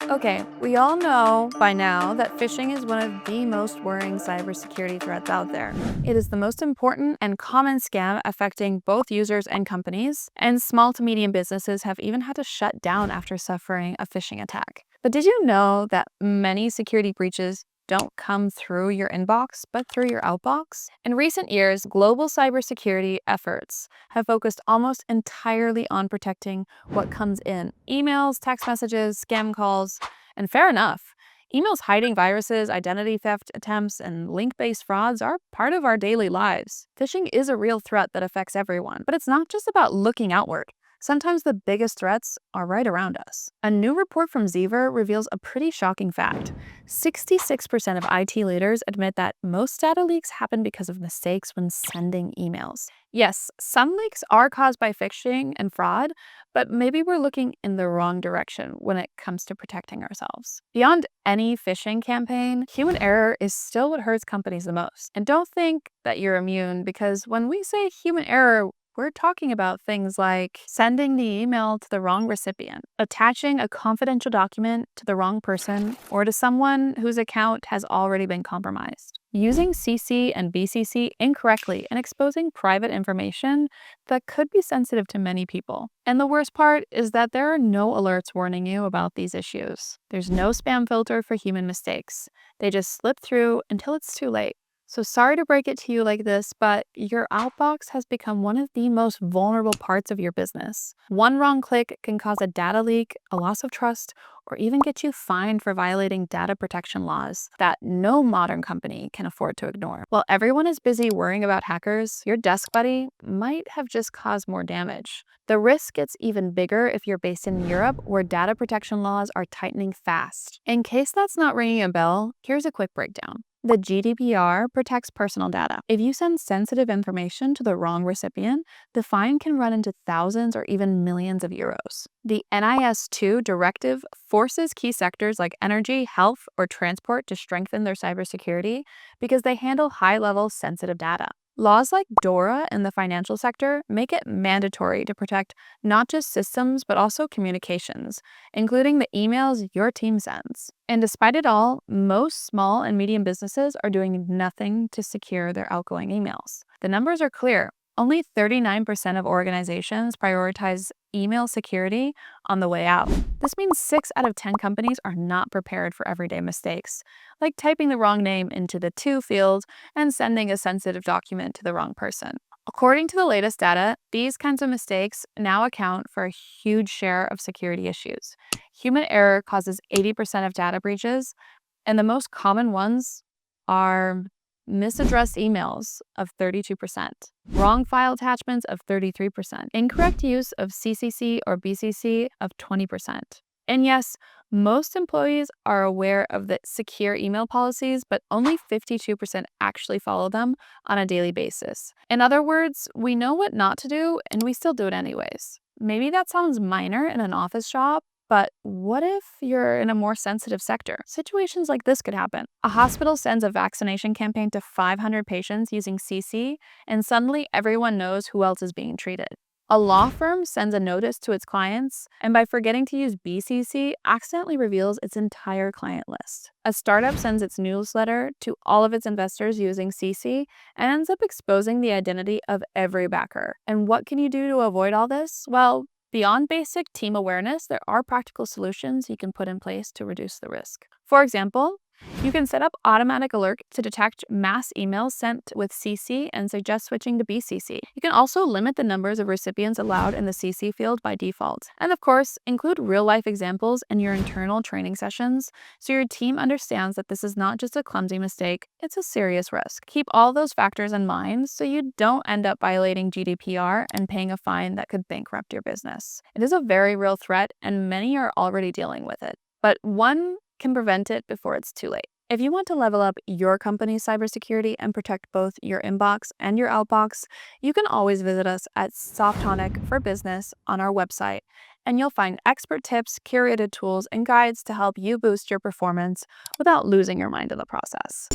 Okay, we all know by now that phishing is one of the most worrying cybersecurity threats out there. It is the most important and common scam affecting both users and companies, and small to medium businesses have even had to shut down after suffering a phishing attack. But did you know that many security breaches don't come through your inbox, but through your outbox? In recent years, global cybersecurity efforts have focused almost entirely on protecting what comes in: emails, text messages, scam calls, and fair enough. Emails hiding viruses, identity theft attempts, and link-based frauds are part of our daily lives. Phishing is a real threat that affects everyone, but it's not just about looking outward. Sometimes the biggest threats are right around us. A new report from Zever reveals a pretty shocking fact. 66% of IT leaders admit that most data leaks happen because of mistakes when sending emails. Yes, some leaks are caused by phishing and fraud, but maybe we're looking in the wrong direction when it comes to protecting ourselves. Beyond any phishing campaign, human error is still what hurts companies the most. And don't think that you're immune, because when we say human error, we're talking about things like sending the email to the wrong recipient, attaching a confidential document to the wrong person or to someone whose account has already been compromised, using CC and BCC incorrectly, and exposing private information that could be sensitive to many people. And the worst part is that there are no alerts warning you about these issues. There's no spam filter for human mistakes. They just slip through until it's too late. So sorry to break it to you like this, but your outbox has become one of the most vulnerable parts of your business. One wrong click can cause a data leak, a loss of trust, or even get you fined for violating data protection laws that no modern company can afford to ignore. While everyone is busy worrying about hackers, your desk buddy might have just caused more damage. The risk gets even bigger if you're based in Europe, where data protection laws are tightening fast. In case that's not ringing a bell, here's a quick breakdown. The GDPR protects personal data. If you send sensitive information to the wrong recipient, the fine can run into thousands or even millions of euros. The NIS2 directive forces key sectors like energy, health, or transport to strengthen their cybersecurity because they handle high-level sensitive data. Laws like DORA in the financial sector make it mandatory to protect not just systems, but also communications, including the emails your team sends. And despite it all, most small and medium businesses are doing nothing to secure their outgoing emails. The numbers are clear. Only 39% of organizations prioritize email security on the way out. This means 6 out of 10 companies are not prepared for everyday mistakes, like typing the wrong name into the to field and sending a sensitive document to the wrong person. According to the latest data, these kinds of mistakes now account for a huge share of security issues. Human error causes 80% of data breaches, and the most common ones are misaddressed emails of 32%, wrong file attachments of 33%, incorrect use of CCC or BCC of 20%. And yes, most employees are aware of the secure email policies, but only 52% actually follow them on a daily basis. In other words, we know what not to do, and we still do it anyways. Maybe that sounds minor in an office job, but what if you're in a more sensitive sector? Situations like this could happen. A hospital sends a vaccination campaign to 500 patients using CC, and suddenly everyone knows who else is being treated. A law firm sends a notice to its clients, and by forgetting to use BCC, accidentally reveals its entire client list. A startup sends its newsletter to all of its investors using CC and ends up exposing the identity of every backer. And what can you do to avoid all this? Well, beyond basic team awareness, there are practical solutions you can put in place to reduce the risk. For example, you can set up automatic alert to detect mass emails sent with CC and suggest switching to BCC. You can also limit the numbers of recipients allowed in the CC field by default. And of course, include real-life examples in your internal training sessions so your team understands that this is not just a clumsy mistake, it's a serious risk. Keep all those factors in mind so you don't end up violating GDPR and paying a fine that could bankrupt your business. It is a very real threat, and many are already dealing with it. But one can prevent it before it's too late. If you want to level up your company's cybersecurity and protect both your inbox and your outbox, you can always visit us at Softonic for Business on our website, and you'll find expert tips, curated tools, and guides to help you boost your performance without losing your mind in the process.